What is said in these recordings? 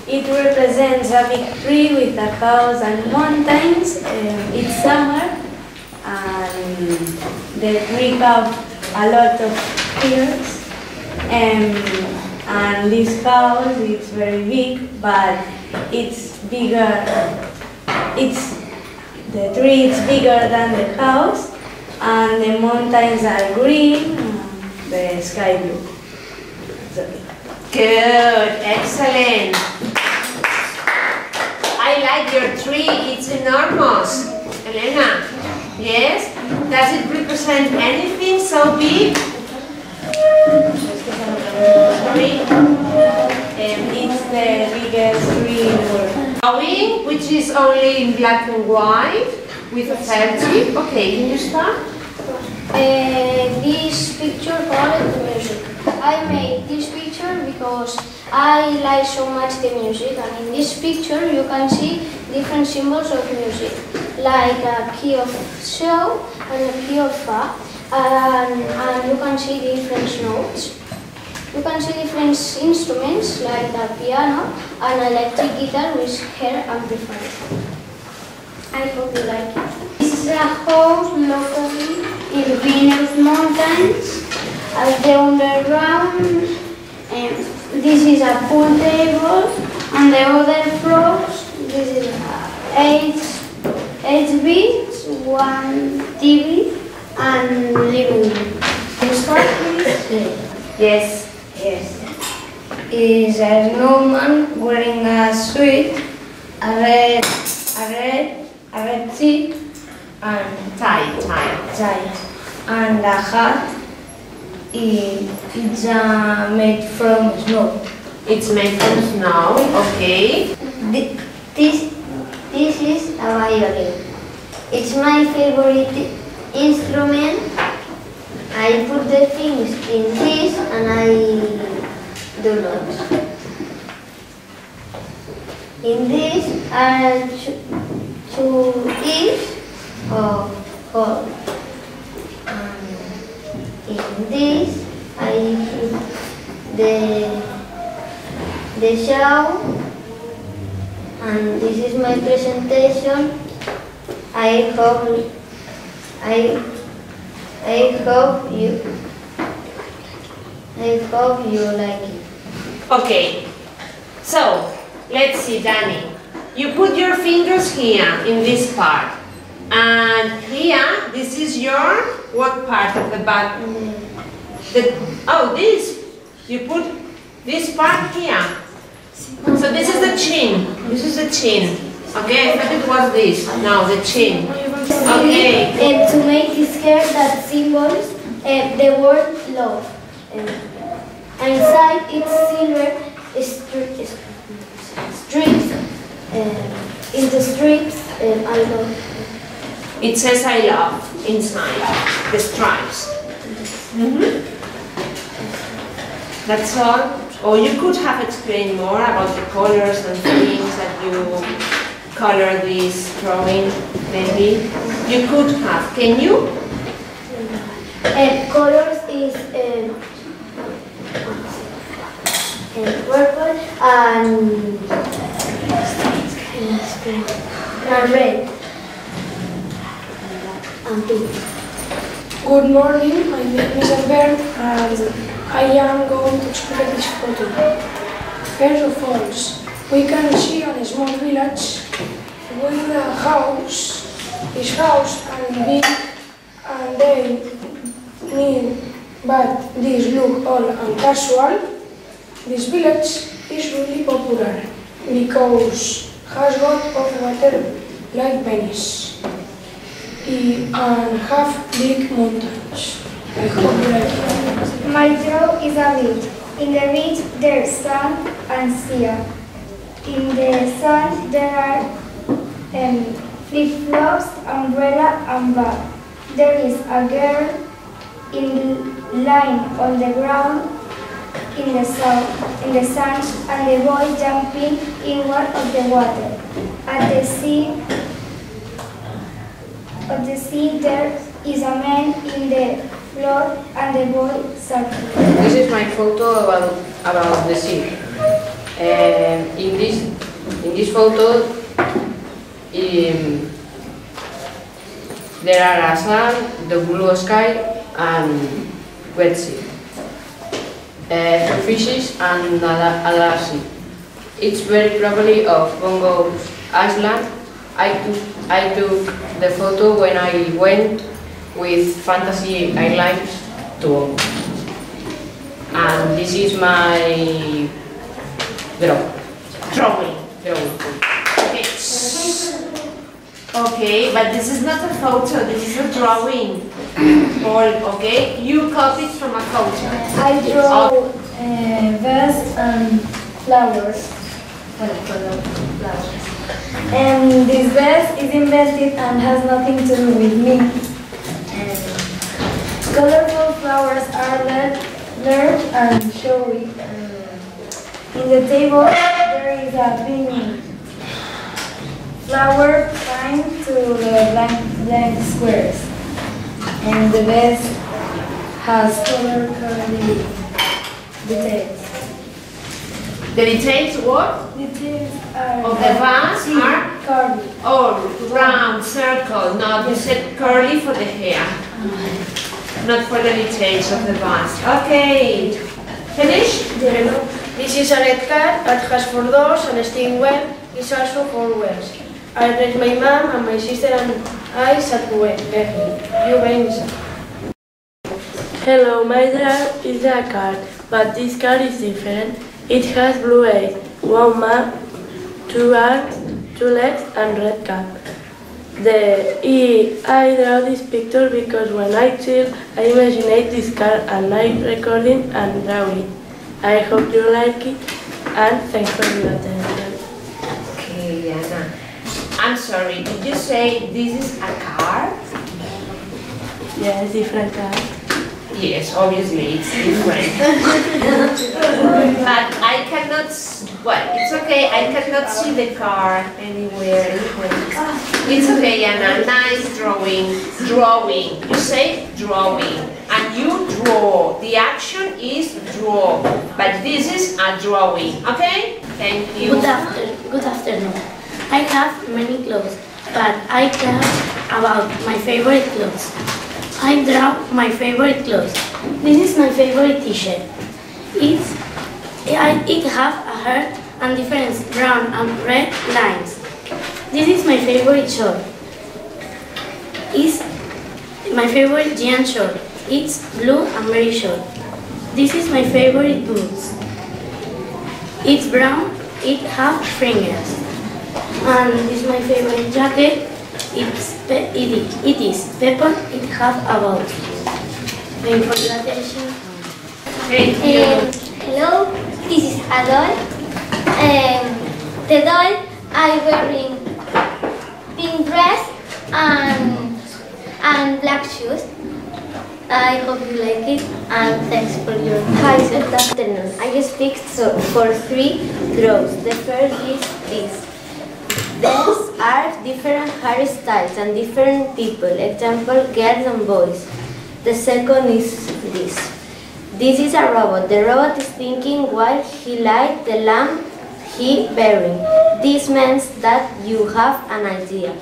It represents a big tree with a house and mountains. It's summer and the tree have a lot of ears. And this house is very big, but it's bigger. The tree is bigger than the house, and the mountains are green, and the sky blue. Good, excellent. I like your tree, it's enormous. Elena, yes? Does it represent anything so big? It's the biggest tree in the world. Drawing, which is only in black and white, with a 30. Okay, can you start? This picture called music. I made this picture because I like so much the music, and in this picture you can see different symbols of music, like a key of sew and a key of fa, and you can see different notes. You can see different instruments like a piano and an electric guitar with hair amplifier. I hope you like it. This is a house locally in the Venus Mountains. At the underground, this is a pool table, and the other floors, this is 8 beds, 1 TV, and living room. Can you start, please? Yes. Yes. Is a snowman wearing a suit, a red suit, and tie, and a hat. It's made from snow. It's made from snow, okay. This is a violin. It's my favorite instrument. I put the things in this and I do not. In this are two ears of hole. In this I put the show, and this is my presentation. I hope you like it. Okay, so let's see, Danny. You put your fingers here in this part, and here, this is your what part of the back? This. You put this part here. So this is the chin. This is the chin. Okay, I thought it was this. No, the chin. Okay. To make this hair that symbols the word love. Inside it's silver strips. In the strips, I love. It says I love inside the stripes. That's all. Or you could have explained more about the colors and things that you color this drawing, maybe. You could have. Can you? Colors is purple and red and pink. Good morning, my name is Albert and I am going to explain this photo. First of all, we can see a small village with a house. This house and big, and they need, but this look all uncasual. This village is really popular because has got of water like Venice and have big mountains. I hope you like it. My draw is a beach. In the beach there's sand and sea. In the sand there are flip-flops, umbrella and bag. There is a girl in line on the ground in the sand and the boy jumping in one of the water. At the sea there is a man in the floor and the boy surfing. This is my photo about the sea. In this photo, there are a sun, the blue sky, and wet sea. Two fishes and a sea. It's very probably of Bongo's Island. I took the photo when I went with Fantasy Airlines to, and this is my drawing. Okay, but this is not a photo, this is a drawing. Okay, you copied from a photo. I draw vase and flowers. And this vase is invented and has nothing to do with me. Colorful flowers are large and showy. In the table there is a pink flower tied to the blank squares. And the vase has color-coded details. The details what? Details are Of the vase are? curly. Oh, round, circle. No, you said curly for the hair. Not for the details of the vase. Okay. Finish? Yellow. This is a red car that has 4 doors and a steering wheel is also 4 wheels. I raised my mom and my sister and I sat with you Vanessa. Hello, my dad is a car, but this car is different. It has blue eyes, 1 man, 2 arms, 2 legs and red cap. I draw this picture because when I chill, I imagine this car and I recording and draw it. I hope you like it and thanks for your attention. Okay, Anna. I'm sorry, did you say this is a car? Yes, different car. Yes, obviously it's different. But I cannot, well, it's okay, I cannot see the car anywhere. It's okay, Anna, nice drawing. Drawing, you say drawing. And you draw, the action is draw. But this is a drawing, okay? Thank you. Good afternoon. I have many clothes, but I tell about my favorite clothes. I draw my favorite clothes. This is my favorite t-shirt. It has a heart and different brown and red lines. This is my favorite short. It's my favorite jean short. It's blue and very short. This is my favorite boots. It's brown. It has fingers. And this is my favorite jacket. It is pepper. It has a bow. Thank you for your attention. Thank you. Hello, this is a doll. The doll I wearing pink dress and black shoes. I hope you like it and thanks for your attention. Hi, good afternoon. I speak for 3 draws. The first is this. These are different hairstyles and different people, example, girls and boys. The second is this. This is a robot. The robot is thinking while he lights the lamp he bearing. This means that you have an idea.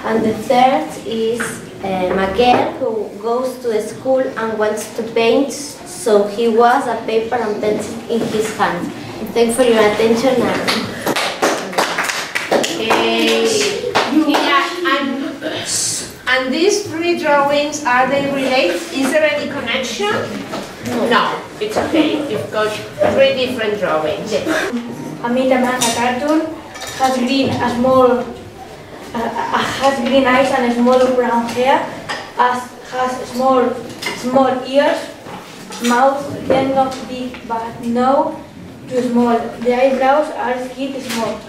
And the third is a girl who goes to school and wants to paint, so he was a paper and pencil in his hand. Thanks for your attention. And these 3 drawings, are they related? Is there any connection? No, it's okay. You've got 3 different drawings. A middle man, a cartoon, has green eyes and small brown hair, has small ears, mouth then not big but no too small. The eyebrows are small.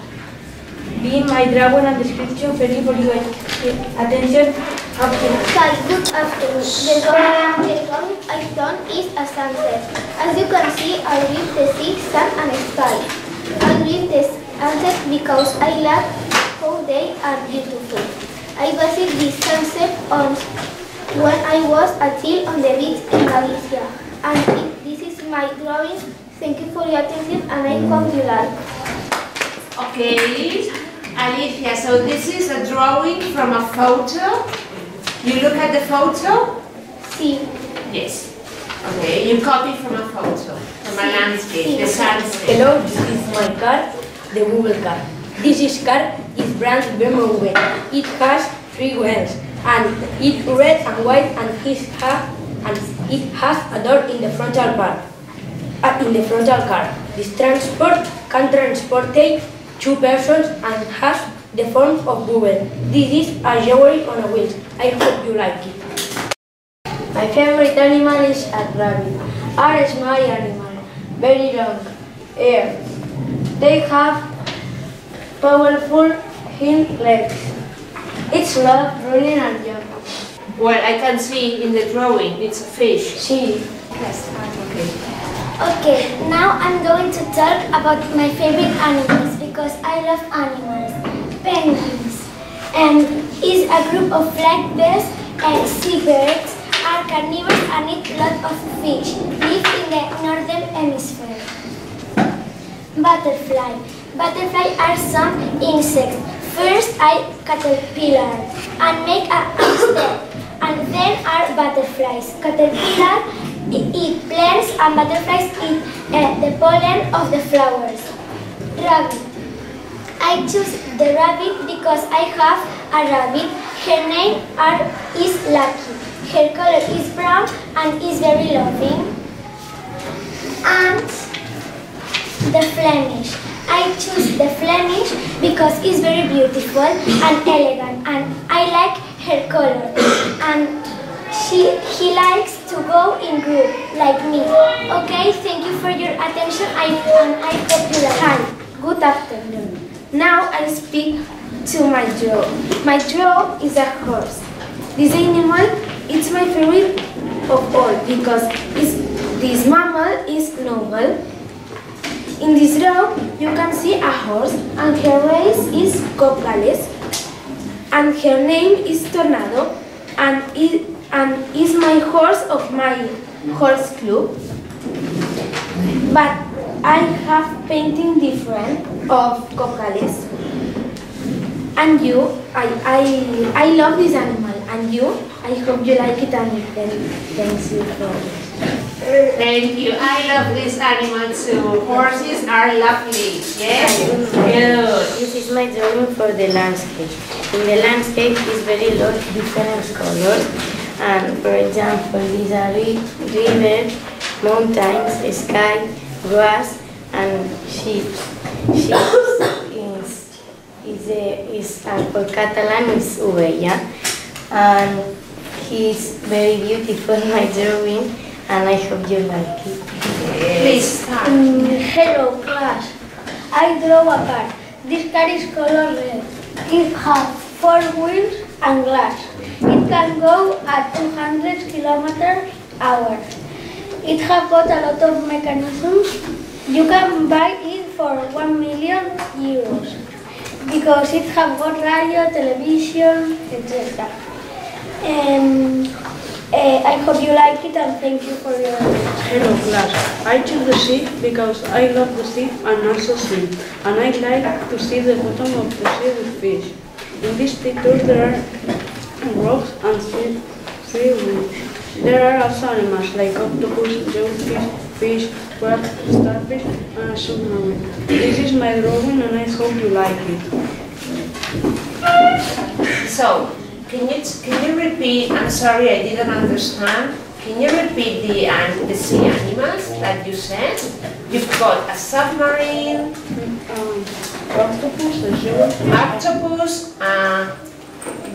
Being my drawing and description, very for your attention. Hi, good afternoon. The drawing I've done is a sunset. As you can see, I read the sea, sun and sky. I read the sunset because I love how they are beautiful. I visited this sunset when I was a child on the beach in Galicia. And this is my drawing. Thank you for your attention and I hope you like. Okay, Alicia, so this is a drawing from a photo. You look at the photo? Sí. Yes. Okay, you copy from a photo, from a landscape, the sunset. Hello, this is my car, the Google car. This car is brand BMW. It has 3 wheels and it's red and white and it has a door in the frontal part. This transport can transport 2 persons and has the form of Google. This is a jewelry on a wheel. I hope you like it. My favorite animal is a rabbit. A small animal, very long ears. They have powerful hind legs. It's love running and jumping. Well, I can see in the drawing, it's a fish. See. Yes, okay. Okay, now I'm going to talk about my favorite animals because I love animals. Penguins. Is a group of flightless seabirds, are carnivores and eat lots of fish. Live in the northern hemisphere. Butterfly. Butterflies are some insects. First are caterpillars and make a stem, and then are butterflies. Caterpillars eat plants and butterflies eat the pollen of the flowers. Rabbit. I choose the rabbit because I have a rabbit. Her name is Lucky. Her color is brown and is very loving. And the Flemish. I choose the Flemish because it's very beautiful and elegant and I like her color. And he likes to go in group like me. Okay, thank you for your attention and I hope you like. Hi, good afternoon. Now I speak to my dog. My dog is a horse. This animal is my favorite of all because this mammal is noble. In this dog you can see a horse and her race is Cocales and her name is Tornado and is my horse of my horse club. But I have painting different of Cocales. And you, I love this animal. And you, I hope you like it and thanks you for this. Thank you. I love this animal too. Horses are lovely. Yes? Good. This is my drawing for the landscape. In the landscape is very lot of different colors. And for example, these are river, mountains, sky, grass, and sheep. Sheep is for Catalan is ovella, and he's very beautiful, my drawing, and I hope you like it. Please start. Hello class. I draw a car. This car is color red. It has 4 wheels and glass. It can go at 200 km/h. It has got a lot of mechanisms. You can buy it for 1 million euros because it has got radio, television, etc. I hope you like it and thank you for your attention. Hello class, I choose the sea because I love the sea and also swim, and I like to see the bottom of the sea with fish. In this picture there are rocks and seaweed. There are also animals like octopus, jellyfish, fish, crab, starfish and a submarine. This is my drawing and I hope you like it. So, can you repeat, I'm sorry I didn't understand, can you repeat the sea animals that you said? You've got a submarine, Octopus, a jellyfish,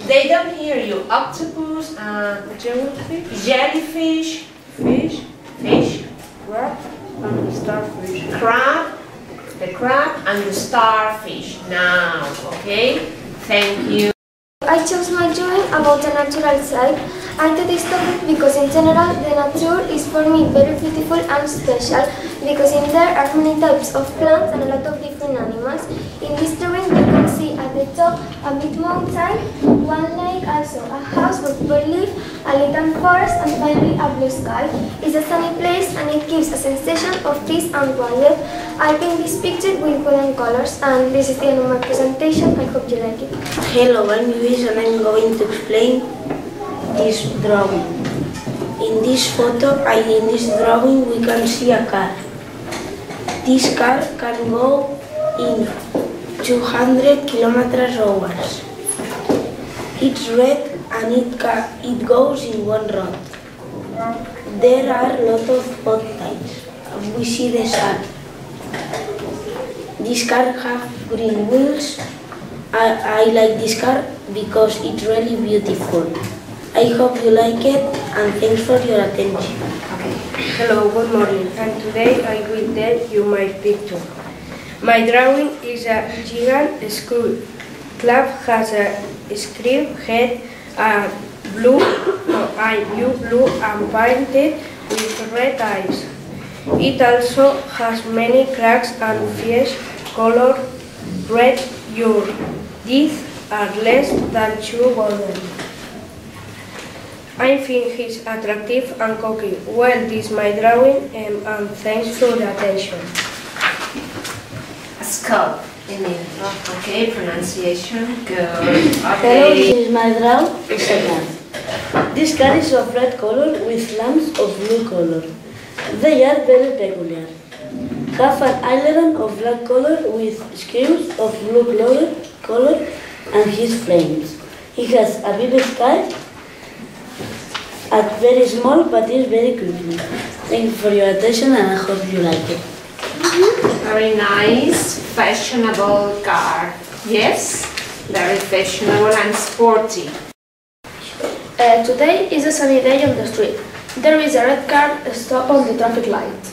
they don't hear you, octopus, jellyfish, fish, crab and starfish. the crab and the starfish. Now, okay? Thank you. I chose my drawing about the natural side and this topic because in general the nature is for me very beautiful and special because in there are many types of plants and a lot of different animals. In this drawing you can see at the top a big mountain one lake, also a house with bird leaf, a little forest, and finally a blue sky. It's a sunny place and it gives a sensation of peace and quiet. I paint this picture with wooden colors, and this is the end of my presentation. I hope you like it. Hello, I'm Luis and I'm going to explain this drawing. In this drawing we can see a car. This car can go in 200 kilometers hours. It's red and it goes in one road. There are a lot of footlights. We see the sun. This car has green wheels. I like this car because it's really beautiful. I hope you like it and thanks for your attention. Hello, good morning, and today I will tell you my picture. My drawing is a giant school. Club has a script head, blue and painted with red eyes. It also has many cracks and flesh color red. Your teeth are less than 2 golden. I think he's attractive and cocky. Well, this is my drawing, and thanks for the attention. Skull. Okay, pronunciation, good. Hello, Okay. this is my drawing. It's a car. This car is of red color with lamps of blue color. They are very peculiar. Have an aileron of black color with screws of blue color and his flames. He has a big sky, very small but is very quickly. Thank you for your attention and I hope you like it. Very nice, fashionable car. Yes, very fashionable and sporty. Today is a sunny day on the street. There is a red car stopped on the traffic light.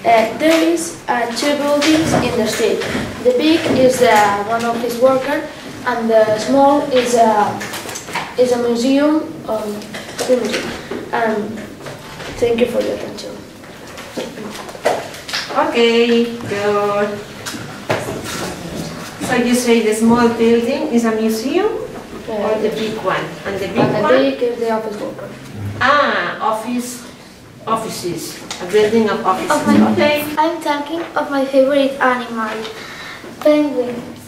There is 2 buildings in the street. The big is one office worker, and the small is a museum. Thank you for your attention. Okay, good. So you say the small building is a museum or the big one? And the big And the one? big is the office worker. Offices. A building of offices. Okay. I'm talking of my favorite animal, penguins.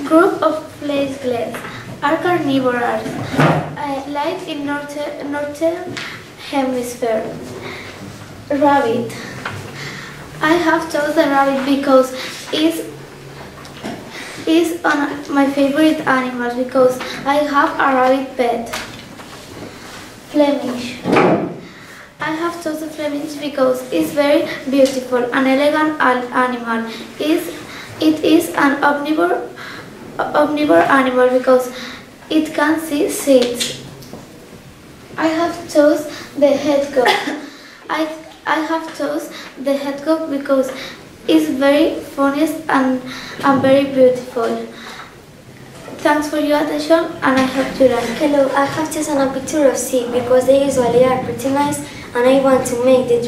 Group of flagelets are carnivorous, live in northern hemisphere. Rabbit. I have chosen the rabbit because it's one of my favorite animals because I have a rabbit pet. Flemish. I have chosen Flemish because it's very beautiful and elegant animal. It is an omnivore animal because it can see seeds. I have chosen the hedgehog. I have chosen the hedgehog because it's very funny and very beautiful. Thanks for your attention and I hope you like it. Hello, I have chosen a picture of sea because they usually are pretty nice and I want to make the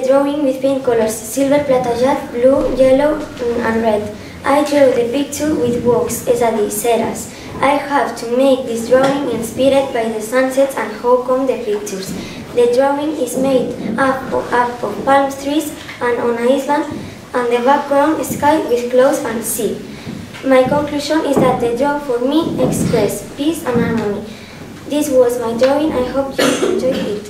drawing with paint colors, silver, plateaued, blue, yellow and red. I drew the picture with wax, ceras. I have to make this drawing inspired by the sunsets and how come the pictures. The drawing is made up of palm trees and on an island and the background sky with clouds and sea. My conclusion is that the drawing for me expressed peace and harmony. This was my drawing. I hope you enjoyed it.